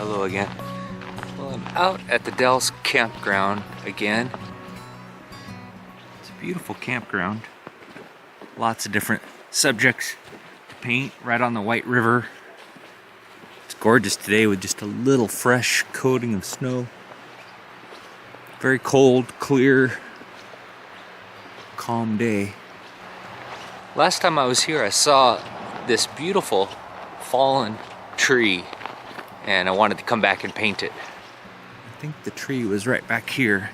Hello again. Well, I'm out at the Dalles Campground again. It's a beautiful campground. Lots of different subjects to paint right on the White River. It's gorgeous today with just a little fresh coating of snow. Very cold, clear, calm day. Last time I was here, I saw this beautiful fallen tree, and I wanted to come back and paint it. I think the tree was right back here.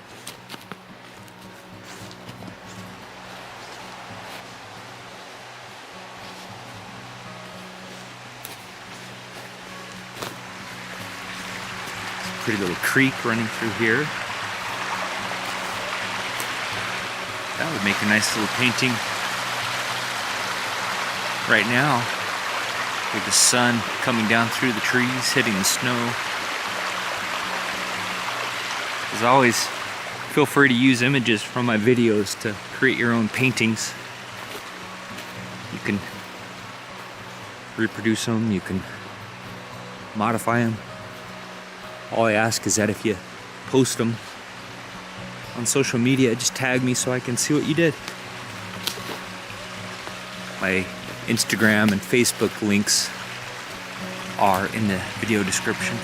It's a pretty little creek running through here. That would make a nice little painting right now, with the sun coming down through the trees, hitting the snow. As always, feel free to use images from my videos to create your own paintings. You can reproduce them, you can modify them. All I ask is that if you post them on social media, just tag me so I can see what you did. My Instagram and Facebook links are in the video description.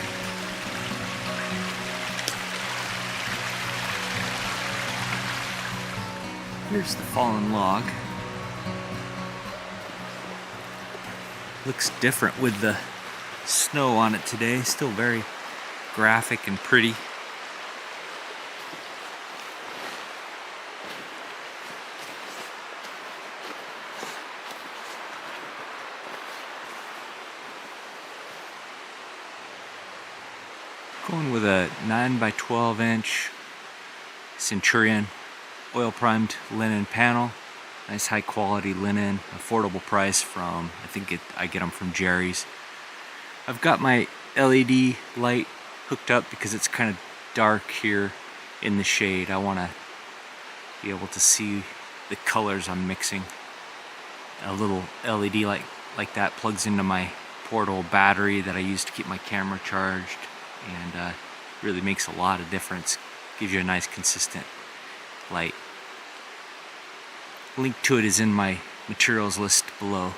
Here's the fallen log. Looks different with the snow on it today. Still very graphic and pretty. Going with a 9 by 12 inch Centurion oil primed linen panel. Nice high quality linen, affordable price from, I get them from Jerry's. I've got my LED light hooked up because it's kind of dark here in the shade. I want to be able to see the colors I'm mixing. A little LED light like that plugs into my portable battery that I use to keep my camera charged, and really makes a lot of difference. Gives you a nice consistent light. Link to it is in my materials list below.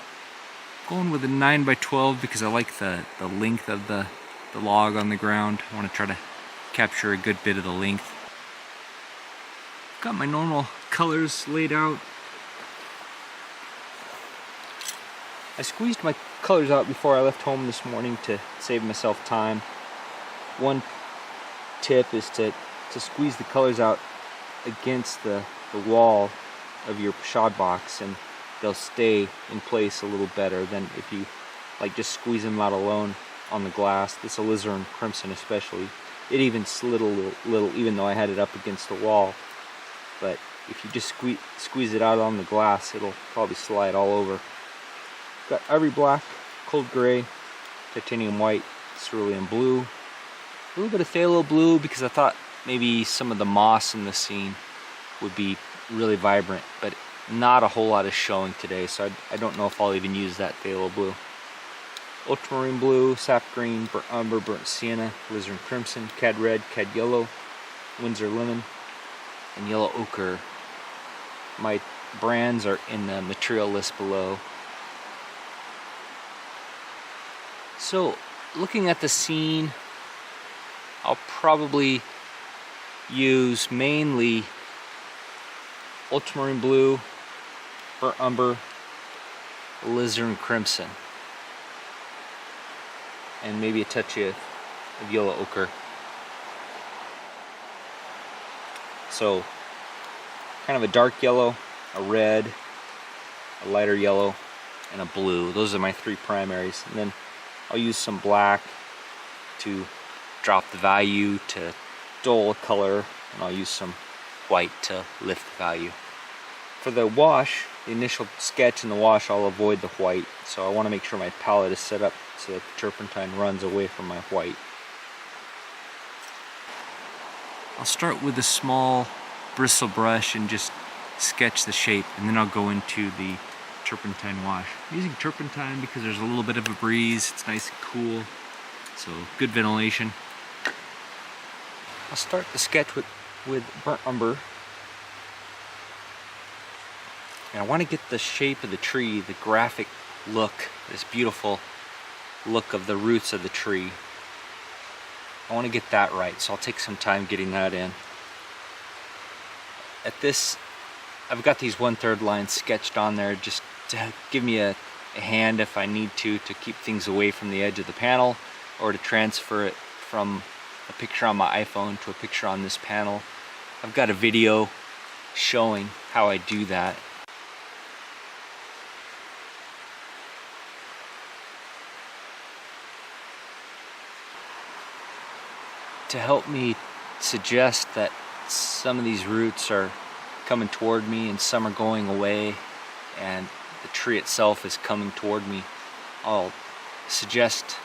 Going with a 9 by 12 because I like the length of the log on the ground. I want to try to capture a good bit of the length. Got my normal colors laid out. I squeezed my colors out before I left home this morning to save myself time. One tip is to squeeze the colors out against the wall of your shad box, and they'll stay in place a little better than if you just squeeze them out alone on the glass. This alizarin crimson especially, it even slid a little even though I had it up against the wall. But if you just squeeze it out on the glass, it'll probably slide all over. Got ivory black, cold gray, titanium white, cerulean blue, a little bit of phthalo blue because I thought maybe some of the moss in the scene would be really vibrant, but not a whole lot is showing today, so I don't know if I'll even use that phthalo blue. Ultramarine blue, sap green, burnt umber, burnt sienna, alizarin crimson, cad red, cad yellow, Windsor lemon, and yellow ochre. My brands are in the material list below. So, looking at the scene, I'll probably use mainly ultramarine blue, burnt umber, alizarin crimson, and maybe a touch of yellow ochre. So, kind of a dark yellow, a red, a lighter yellow, and a blue. Those are my three primaries. And then I'll use some black to drop the value, to dull color, and I'll use some white to lift the value. For the wash, the initial sketch in the wash, I'll avoid the white, so I want to make sure my palette is set up so that the turpentine runs away from my white. I'll start with a small bristle brush and just sketch the shape, and then I'll go into the turpentine wash. I'm using turpentine because there's a little bit of a breeze, it's nice and cool, so good ventilation. I'll start the sketch with burnt umber. And I want to get the shape of the tree, the graphic look, this beautiful look of the roots of the tree. I want to get that right, so I'll take some time getting that in. At this, I've got these 1/3 lines sketched on there just to give me a hand if I need to keep things away from the edge of the panel, or to transfer it from a picture on my iPhone to a picture on this panel. I've got a video showing how I do that. To help me suggest that some of these roots are coming toward me and some are going away and the tree itself is coming toward me, I'll suggest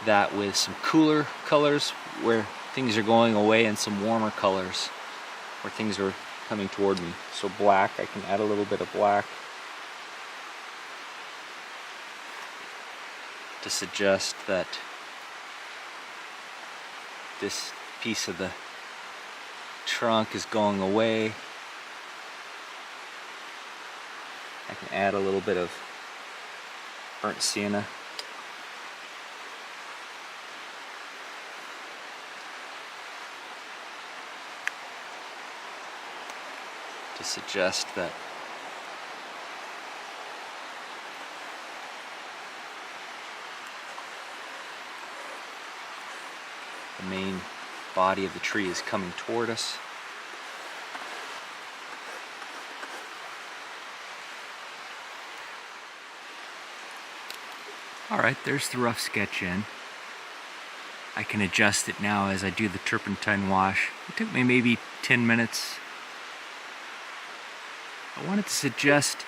that with some cooler colors where things are going away and some warmer colors where things are coming toward me. So black, I can add a little bit of black to suggest that this piece of the trunk is going away. I can add a little bit of burnt sienna. To suggest that the main body of the tree is coming toward us. Alright, there's the rough sketch in. I can adjust it now as I do the turpentine wash. It took me maybe 10 minutes. I wanted to suggest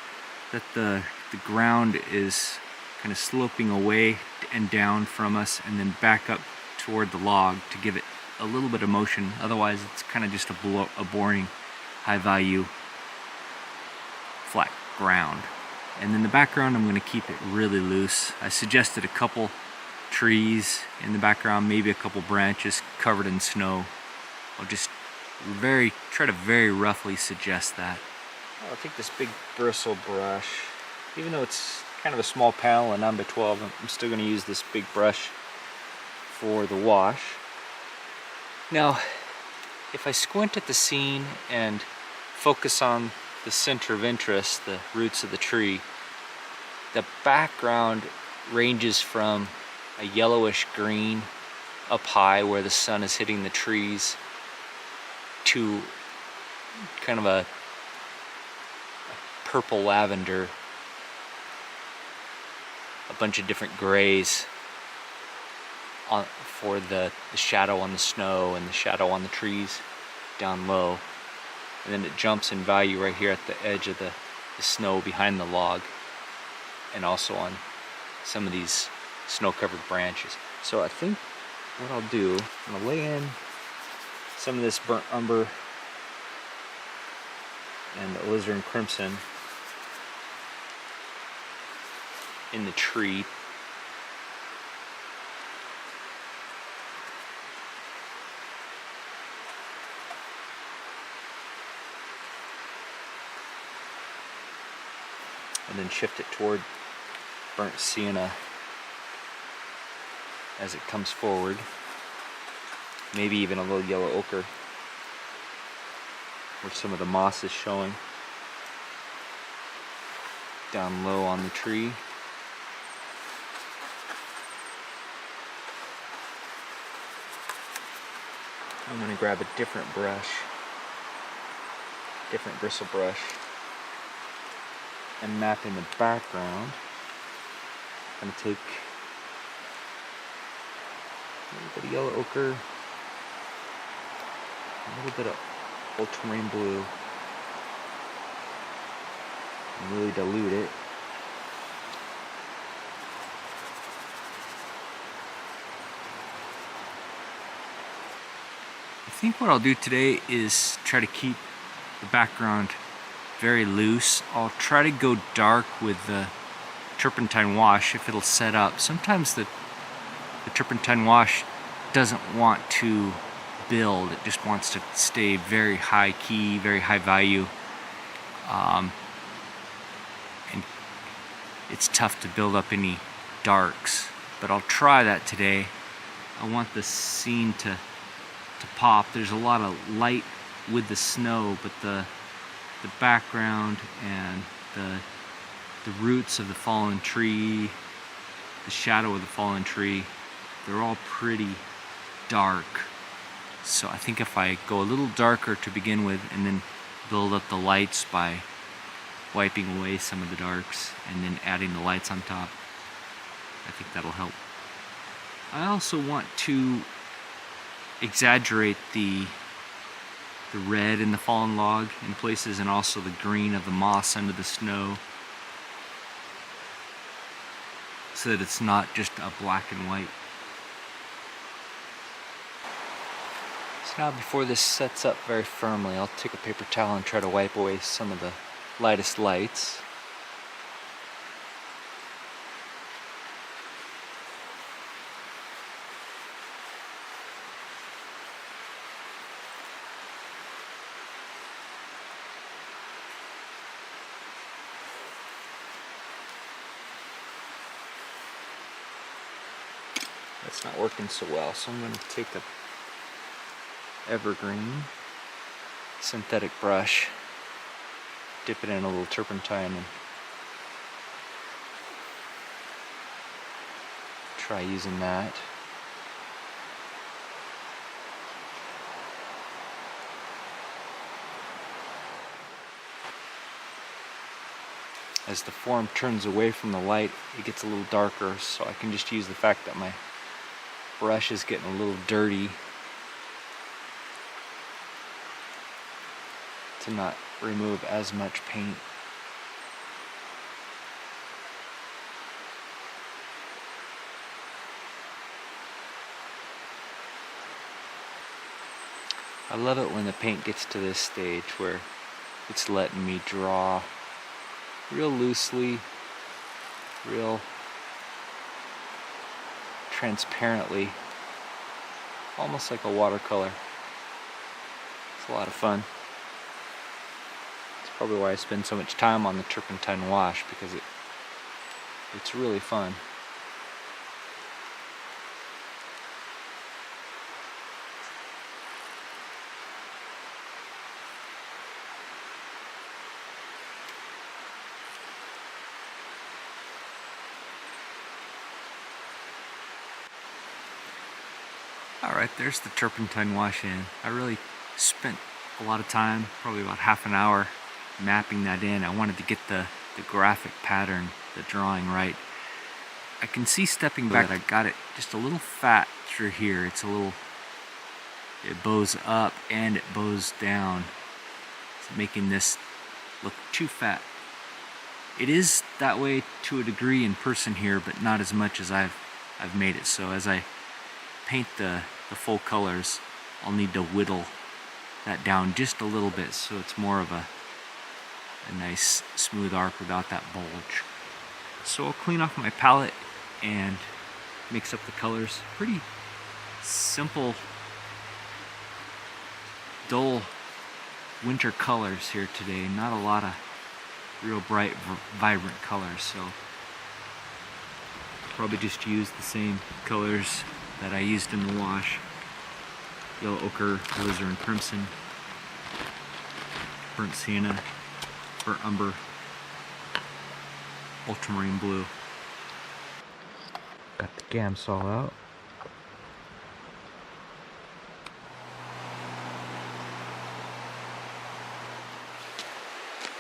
that the ground is kind of sloping away and down from us and then back up toward the log to give it a little bit of motion. Otherwise it's kind of just a boring high value flat ground. And in the background I'm going to keep it really loose. I suggested a couple trees in the background, maybe a couple branches covered in snow. I'll just try to very roughly suggest that. I'll take this big bristle brush. Even though it's kind of a small panel, a 9x12, I'm still going to use this big brush for the wash. Now, if I squint at the scene and focus on the center of interest, the roots of the tree, the background ranges from a yellowish green up high where the sun is hitting the trees to kind of a purple lavender, a bunch of different grays for the shadow on the snow and the shadow on the trees down low. And then it jumps in value right here at the edge of the snow behind the log, and also on some of these snow-covered branches. So I think what I'll do, I'm going to lay in some of this burnt umber and the alizarin crimson in the tree. And then shift it toward burnt sienna as it comes forward. Maybe even a little yellow ochre where some of the moss is showing down low on the tree. I'm going to grab a different brush, different bristle brush, and map in the background. I'm going to take a little bit of yellow ochre, a little bit of ultramarine blue, and really dilute it. I think what I'll do today is try to keep the background very loose. I'll try to go dark with the turpentine wash if it'll set up. Sometimes the the turpentine wash doesn't want to build. It just wants to stay very high key, very high value. And it's tough to build up any darks, but I'll try that today. I want the scene to pop. There's a lot of light with the snow, but the background and the roots of the fallen tree, the shadow of the fallen tree, they're all pretty dark. So I think if I go a little darker to begin with and then build up the lights by wiping away some of the darks and then adding the lights on top, I think that'll help. I also want to exaggerate the red in the fallen log in places, and also the green of the moss under the snow, so that it's not just a black and white. So now, before this sets up very firmly, I'll take a paper towel and try to wipe away some of the lightest lights. That's not working so well, so I'm going to take a Evergreen synthetic brush, dip it in a little turpentine, and try using that. As the form turns away from the light, it gets a little darker, so I can just use the fact that my brush is getting a little dirty to not remove as much paint. I love it when the paint gets to this stage where it's letting me draw real loosely, real transparently, almost like a watercolor. It's a lot of fun. It's probably why I spend so much time on the turpentine wash, because it's really fun. Alright, there's the turpentine wash in. I really spent a lot of time, probably about half an hour, mapping that in. I wanted to get the graphic pattern, the drawing right. I can see stepping back, I got it just a little fat through here. It bows up and it bows down. It's making this look too fat. It is that way to a degree in person here, but not as much as I've made it. So as I paint the full colors, I'll need to whittle that down just a little bit so it's more of a nice smooth arc without that bulge. So I'll clean off my palette and mix up the colors. Pretty simple, dull winter colors here today. Not a lot of real bright, vibrant colors, so probably just use the same colors that I used in the wash. Yellow ochre, alizarin crimson, burnt sienna, burnt umber, ultramarine blue. Got the Gamsol out.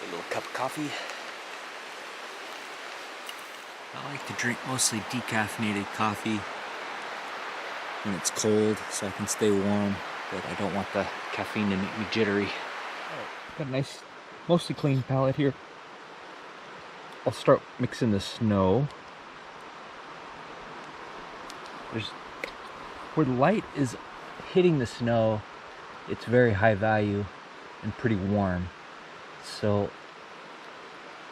A little cup of coffee. I like to drink mostly decaffeinated coffee when it's cold, so I can stay warm, but I don't want the caffeine to make me jittery. Got a nice, mostly clean palette here. I'll start mixing the snow. Where the light is hitting the snow, it's very high value and pretty warm. So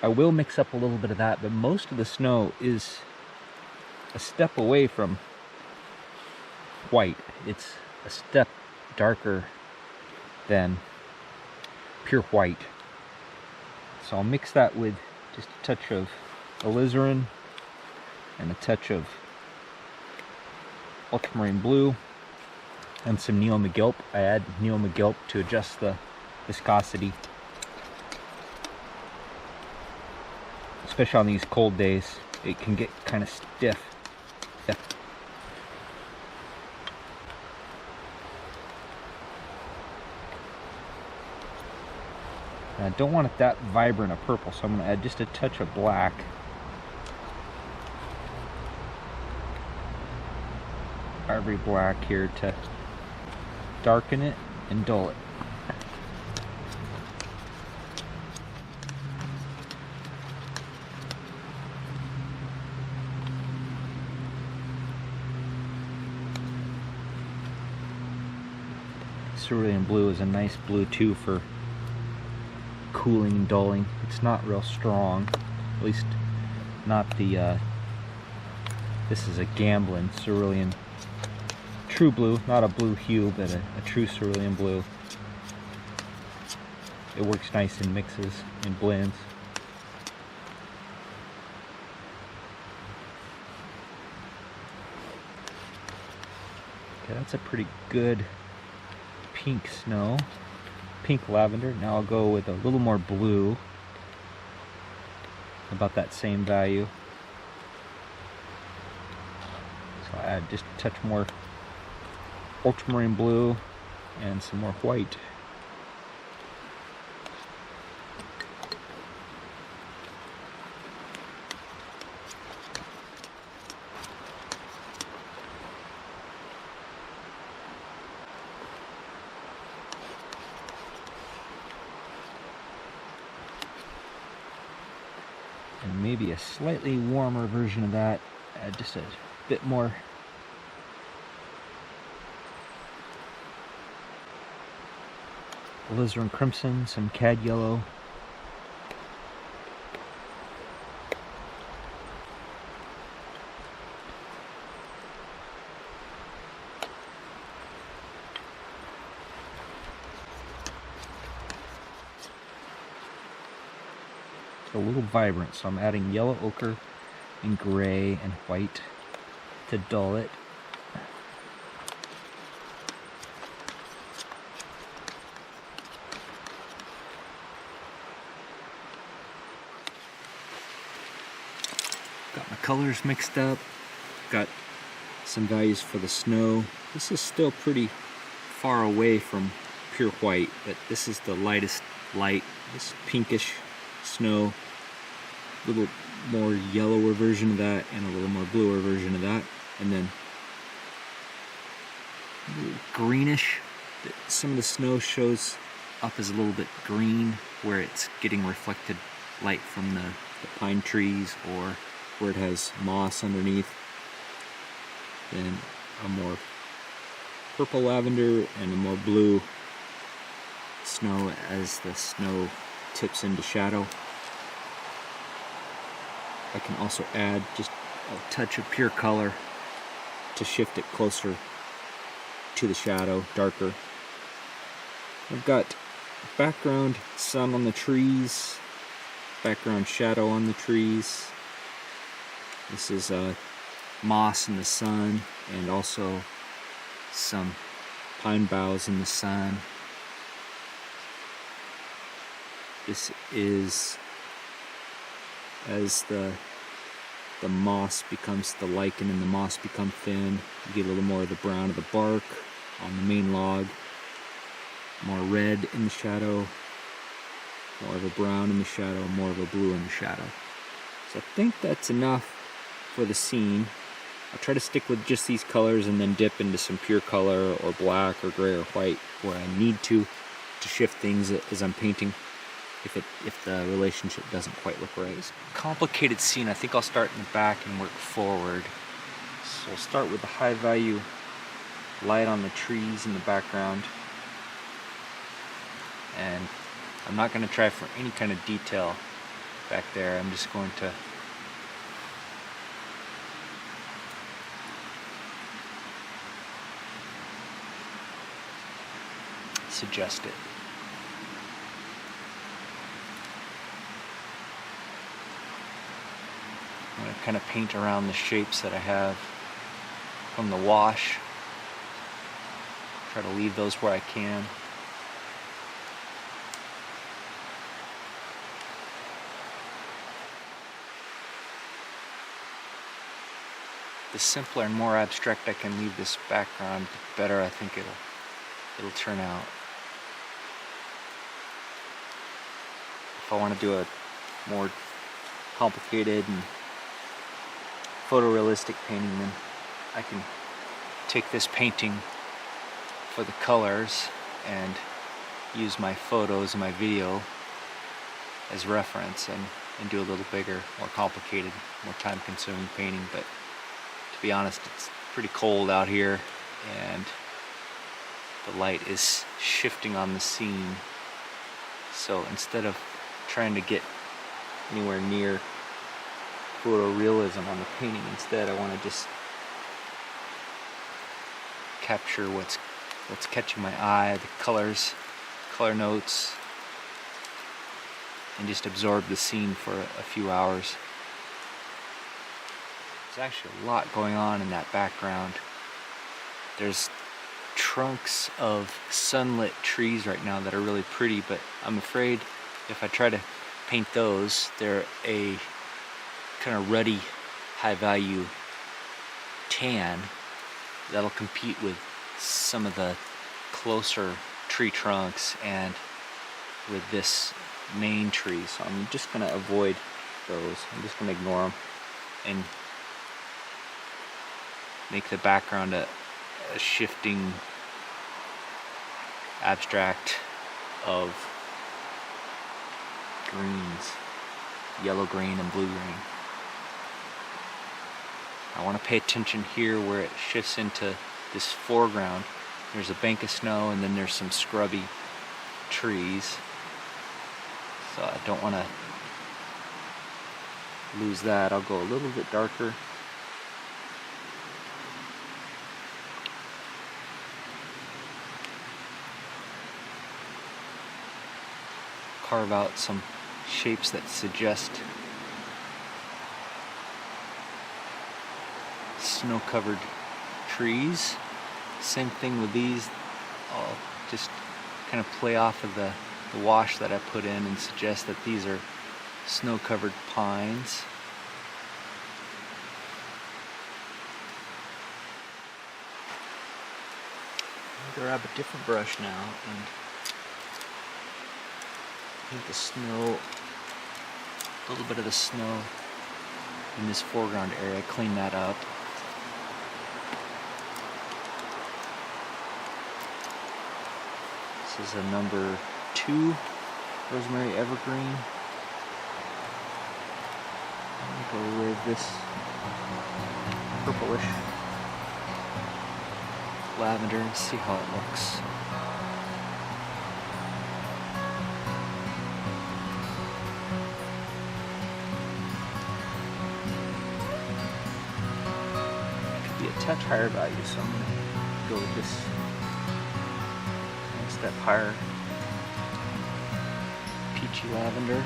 I will mix up a little bit of that, but most of the snow is a step away from white. It's a step darker than pure white. So I'll mix that with just a touch of alizarin and a touch of ultramarine blue and some Neil McGilp. I add Neil McGilp to adjust the viscosity, especially on these cold days. It can get kind of stiff. I don't want it that vibrant a purple, so I'm going to add just a touch of black. Ivory black here to darken it and dull it. Cerulean blue is a nice blue too for cooling and dulling. It's not real strong, at least not the this is a Gamblin cerulean true blue, not a blue hue, but a true cerulean blue. It works nice in mixes and blends. Okay, that's a pretty good pink snow. Pink lavender. Now I'll go with a little more blue, about that same value. So I add just a touch more ultramarine blue and some more white. And maybe a slightly warmer version of that, add just a bit more alizarin crimson, some cad yellow. A little vibrant, so I'm adding yellow ochre and gray and white to dull it. Got my colors mixed up, got some values for the snow. This is still pretty far away from pure white, but this is the lightest light, this pinkish snow, a little more yellower version of that and a little more bluer version of that, and then a little greenish. Some of the snow shows up as a little bit green where it's getting reflected light from the pine trees or where it has moss underneath. Then a more purple lavender and a more blue snow as the snow tips into shadow. I can also add just a touch of pure color to shift it closer to the shadow, darker. I've got background sun on the trees, background shadow on the trees. This is moss in the sun and also some pine boughs in the sun. This is as the moss becomes, the lichen and the moss become thin, you get a little more of the brown of the bark on the main log, more red in the shadow, more of a brown in the shadow, more of a blue in the shadow. So I think that's enough for the scene. I'll try to stick with just these colors and then dip into some pure color or black or gray or white where I need to shift things as I'm painting if the relationship doesn't quite look right. It's a complicated scene. I think I'll start in the back and work forward. So I'll start with the high value light on the trees in the background. And I'm not going to try for any kind of detail back there. I'm just going to suggest it. I'm going to kind of paint around the shapes that I have from the wash. Try to leave those where I can. The simpler and more abstract I can leave this background, the better I think it'll turn out. If I want to do a more complicated and photorealistic painting, then I can take this painting for the colors and use my photos and my video as reference and do a little bigger, more complicated, more time-consuming painting. But to be honest, it's pretty cold out here and the light is shifting on the scene. So instead of trying to get anywhere near photorealism on the painting, instead I want to just capture what's catching my eye, the colors, color notes, and just absorb the scene for a few hours. There's actually a lot going on in that background. There's trunks of sunlit trees right now that are really pretty, but I'm afraid if I try to paint those, they're a kind of ruddy, high-value tan that'll compete with some of the closer tree trunks and with this main tree. So I'm just going to avoid those. I'm just going to ignore them and make the background a shifting abstract of greens, yellow green and blue green. I want to pay attention here where it shifts into this foreground. There's a bank of snow and then there's some scrubby trees. So I don't want to lose that. I'll go a little bit darker. Carve out some shapes that suggest snow-covered trees. Same thing with these. I'll just kind of play off of the wash that I put in and suggest that these are snow-covered pines. I'll grab a different brush now and paint the snow, a little bit of the snow in this foreground area, clean that up. This is a number 2 Rosemary Evergreen. I'm going to go with this purplish lavender and see how it looks. Touch higher value, so I'm going to go with this one step higher, peachy lavender.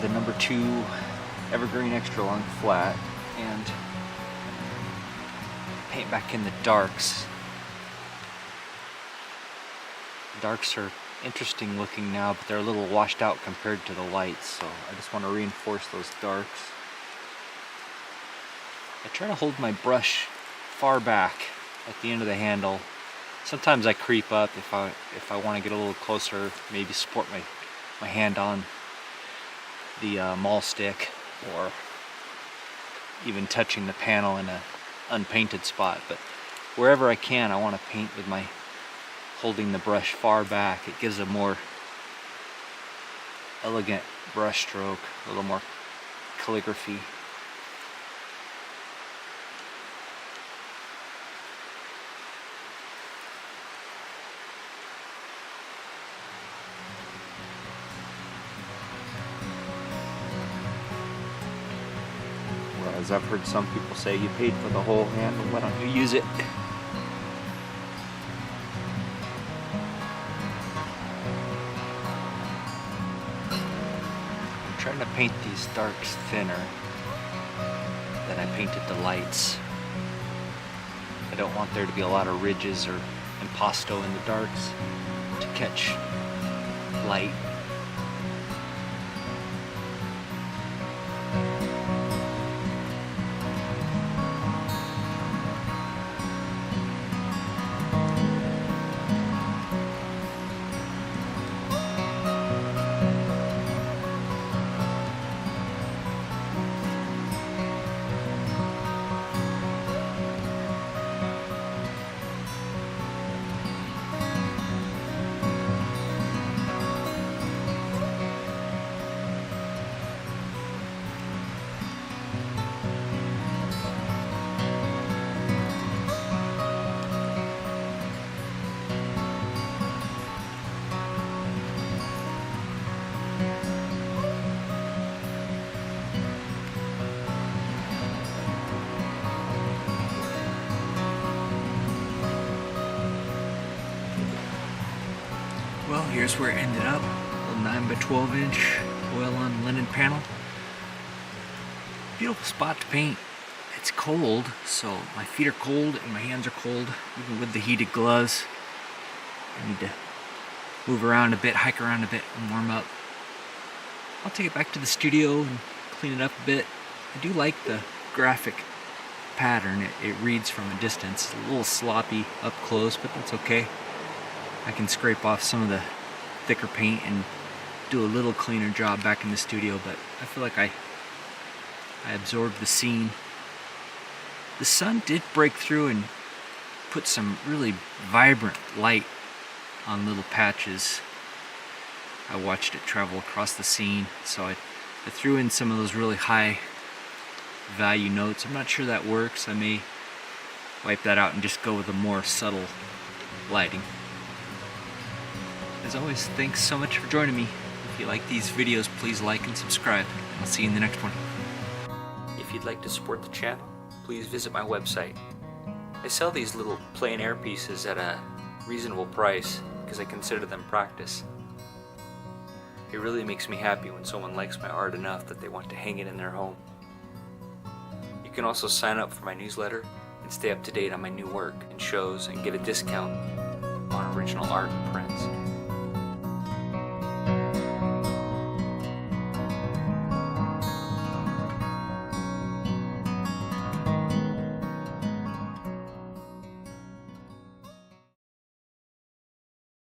the number 2 Evergreen extra long flat and paint back in the darks. The darks are interesting looking now, but they're a little washed out compared to the lights, so I just want to reinforce those darks. I try to hold my brush far back at the end of the handle. Sometimes I creep up if I want to get a little closer, maybe support my hand on the maul stick, or even touching the panel in an unpainted spot. But wherever I can, I want to paint with my holding the brush far back. It gives a more elegant brush stroke, a little more calligraphy. Well, as I've heard some people say, you paid for the whole handle, why don't you use it? I'm trying to paint these darks thinner than I painted the lights. I don't want there to be a lot of ridges or impasto in the darks to catch light. Well, here's where it ended up. A little 9 by 12 inch oil on linen panel. Beautiful spot to paint. It's cold, so my feet are cold and my hands are cold, even with the heated gloves. I need to move around a bit, hike around a bit, and warm up. I'll take it back to the studio and clean it up a bit. I do like the graphic pattern. It reads from a distance. It's a little sloppy up close, but that's okay. I can scrape off some of the thicker paint and do a little cleaner job back in the studio, but I feel like I absorbed the scene. The sun did break through and put some really vibrant light on little patches. I watched it travel across the scene, so I threw in some of those really high value notes. I'm not sure that works. I may wipe that out and just go with a more subtle lighting. As always, thanks so much for joining me. If you like these videos, please like and subscribe. I'll see you in the next one. If you'd like to support the channel, please visit my website. I sell these little plein air pieces at a reasonable price because I consider them practice. It really makes me happy when someone likes my art enough that they want to hang it in their home. You can also sign up for my newsletter and stay up to date on my new work and shows and get a discount on original art and prints.